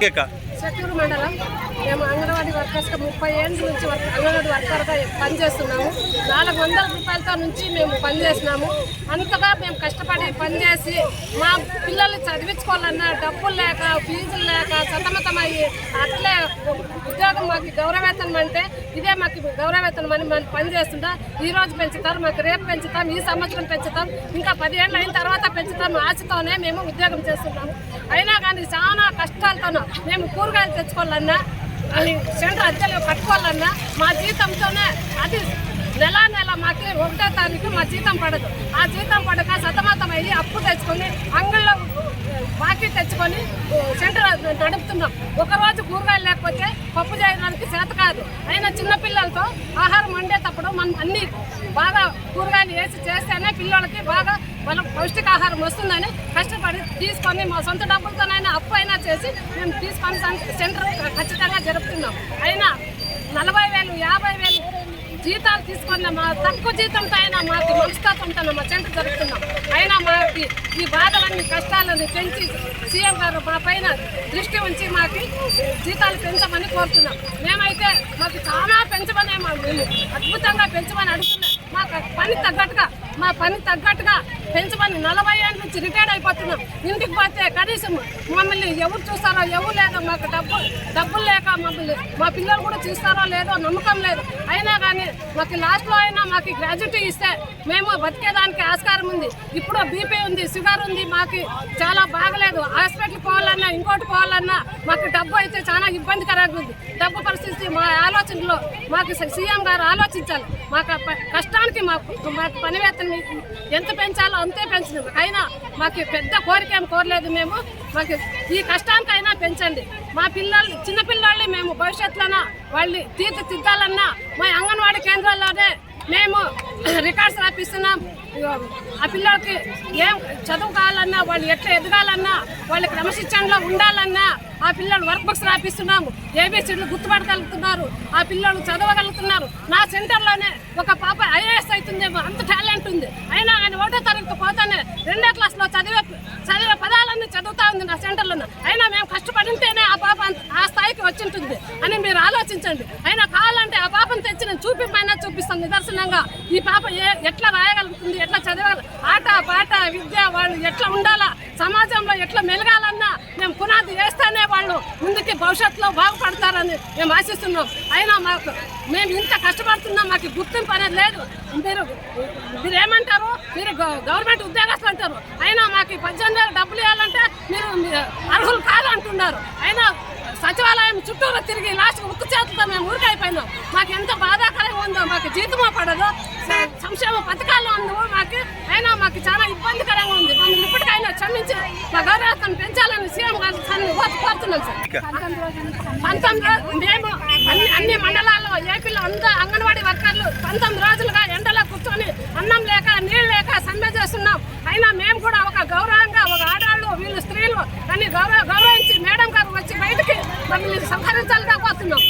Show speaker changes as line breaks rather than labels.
చెట్టూరు మండలం మేము అంగన్వాడీ వర్కర్స్గా 30 ఏళ్ళ నుంచి అంగన్వాడీ వర్కర్గా పనిచేస్తున్నాము. 400 రూపాయలతో నుంచి మేము పనిచేసినాము. అంతగా మేము కష్టపడి పనిచేసి మా పిల్లల్ని చదివించుకోవాలన్నా డబ్బులు లేక ఫీజులు లేక సతమతమయ్యి అట్లే ఉద్యోగం మాకు గౌరవేతనం అంటే ఇదే మాకు గౌరవేతనం అని మనం పనిచేస్తుందా. ఈరోజు పెంచుతారు, మాకు రేపు పెంచుతాం, ఈ సంవత్సరం పెంచుతాం, ఇంకా 10 ఏళ్ళు అయిన తర్వాత పెంచుతాం ఆశతోనే మేము ఉద్యోగం చేస్తున్నాము. అయినా కానీ చాలా కష్టాలతోనూ మేము కూరగాయలు తెచ్చుకోవాలన్నా సెంటర్ అద్దెలు కట్టుకోవాలన్నా మా జీతంతోనే అది నెల మాకు 1వ తారీఖు మా జీతం పడదు. ఆ జీతం పడక సతమతం అయ్యి అప్పు తెచ్చుకొని అంగళ్ళలో బాకీ తెచ్చుకొని సెంటర్ నడుపుతున్నాం. ఒకరోజు కూరగాయలు లేకపోతే పప్పు చేయడానికి చేత కాదు. అయినా చిన్నపిల్లలతో ఆహారం వండేటప్పుడు మనం అన్ని బాగా కూరగాయలు వేసి చేస్తేనే పిల్లలకి బాగా వాళ్ళకి పౌష్టికాహారం వస్తుందని కష్టపడి తీసుకొని మా సొంత డబ్బులతోనైనా అప్పు అయినా చేసి మేము తీసుకొని సెంటర్ ఖచ్చితంగా జరుపుతున్నాం. అయినా 40,000 50,000 జీతాలు తీసుకున్న మా తక్కువ జీతంతో అయినా మాకు మనస్తత్వంతో మా సెంటర్ జరుపుతున్నాం. అయినా మాకు ఈ బాధలన్నీ కష్టాలను పెంచి సీఎం గారు మా పైన దృష్టి ఉంచి మాకు జీతాలు పెంచమని కోరుతున్నాం. మేమైతే మాకు చాలా పెంచమని మేము అద్భుతంగా పెంచమని అడుగుతున్నాం. మాకు మా పని తగ్గట్టుగా పెంచమని 40 ఏళ్ళ నుంచి రిటైర్డ్ అయిపోతున్నాం. ఇంటికి పోతే కనీసం మమ్మల్ని ఎవరు చూస్తారో ఎవరు లేదో మాకు డబ్బులు లేక మమ్మల్ని మా పిల్లలు కూడా చూస్తారో లేదో నమ్మకం లేదు. అయినా కానీ మాకు లాస్ట్లో అయినా మాకు గ్రాడ్యుయేటీ ఇస్తే మేము బతికేదానికి ఆస్కారం ఉంది. ఇప్పుడు బీపీ ఉంది, షుగర్ ఉంది, మాకు చాలా బాగలేదు. హాస్పిటల్కి పోవాలన్నా ఇంకోటి పోవాలన్నా మాకు డబ్బు అయితే చాలా ఇబ్బందికరంగా ఉంది. డబ్బు పరిస్థితి మా ఆలోచనలో మాకు సీఎం గారు ఆలోచించాలి. మాకు కష్టానికి మాకు పని వేతనం ఎంత పెంచాలో అంతే పెంచినాము. అయినా మాకు పెద్ద కోరిక ఏం కోరలేదు. మేము మాకు ఈ కష్టానికైనా పెంచండి. మా పిల్లలు చిన్నపిల్లల్ని మేము భవిష్యత్తులోన వాళ్ళు తీర్చిదిద్దాలన్నా మా అంగన్వాడీ కేంద్రాల్లోనే మేము రికార్డ్స్ రాపిస్తున్నాం. ఆ పిల్లలకి ఏం చదువు కావాలన్నా వాళ్ళు ఎట్లా ఎదగాలన్నా వాళ్ళ క్రమశిక్షణలో ఉండాలన్నా ఆ పిల్లలు వర్క్ బుక్స్ రాపిస్తున్నాము. ఏబీసీలు గుర్తుపడగలుగుతున్నారు, ఆ పిల్లలు చదవగలుగుతున్నారు. నా సెంటర్లోనే ఒక పాప IAS అవుతుందేమో అంత టాలెంట్ ఉంది. అయినా కానీ 1వ తరగతి పోతానే 2వ క్లాస్లో చదివే పదాలన్నీ చదువుతా ఉంది నా సెంటర్లోనే. అయినా మేము కష్టపడితేనే ఆ పాప ఆ స్థాయికి వచ్చింటుంది అని మీరు ఆలోచించండి. అయినా కావాలంటే ఆ పాపను తెచ్చి నేను చూపిస్తాను నిదర్శనంగా. ఈ పాప ఎట్లా రాయగలుగుతుంది, ఎట్లా చదవగల ఆట పాట విద్య వాళ్ళు ఎట్లా ఉండాలా, సమాజంలో ఎట్లా మెలగాలన్నా మేము పునాది వేస్తేనే వాళ్ళు ముందుకి భవిష్యత్తులో బాగుపడతారని మేము ఆశిస్తున్నాం. అయినా మేము ఇంత కష్టపడుతున్నాం, మాకు గుర్తింపు అనేది లేదు. మీరు ఏమంటారు, మీరు గవర్నమెంట్ ఉద్యోగస్తులు అంటారు. అయినా మాకు 18,000 డబ్బులు ఇవ్వాలంటే మీరు అర్హులు కాదంటున్నారు. అయినా సచివాలయం చుట్టూరు తిరిగి లాస్ట్కి ఉక్కు చేతులతో మేము ఊరికైపోయినాం. మాకు ఎంత బాధాకరంగా ఉందో, మాకు జీతమో పడదు, సంక్షేమ పథకాల్లో ఉందో మాకు. అయినా మాకు చాలా ఇబ్బందికరంగా ఉంది. మమ్మల్ని ఇప్పటికైనా క్షమించి మా గౌరవాన్ని పెంచాలని సీఎం గారిని కోరుతున్నాం సార్. 19 రోజులు మేము అన్ని మండలాల్లో ఏపీలో అంతా అంగన్వాడీ వర్కర్లు 19 రోజులుగా ఎండలో కూర్చొని అన్నం లేక నీళ్ళు లేక సమ్మె చేస్తున్నాం. అయినా మేము కూడా ఒక గౌరవంగా ఒక ఆడవాళ్ళు వీళ్ళు స్త్రీలు అన్ని గౌరవించి మేడం గారు వచ్చి బయటికి మమ్మల్ని సంహరించాలిగా కోరుతున్నాం.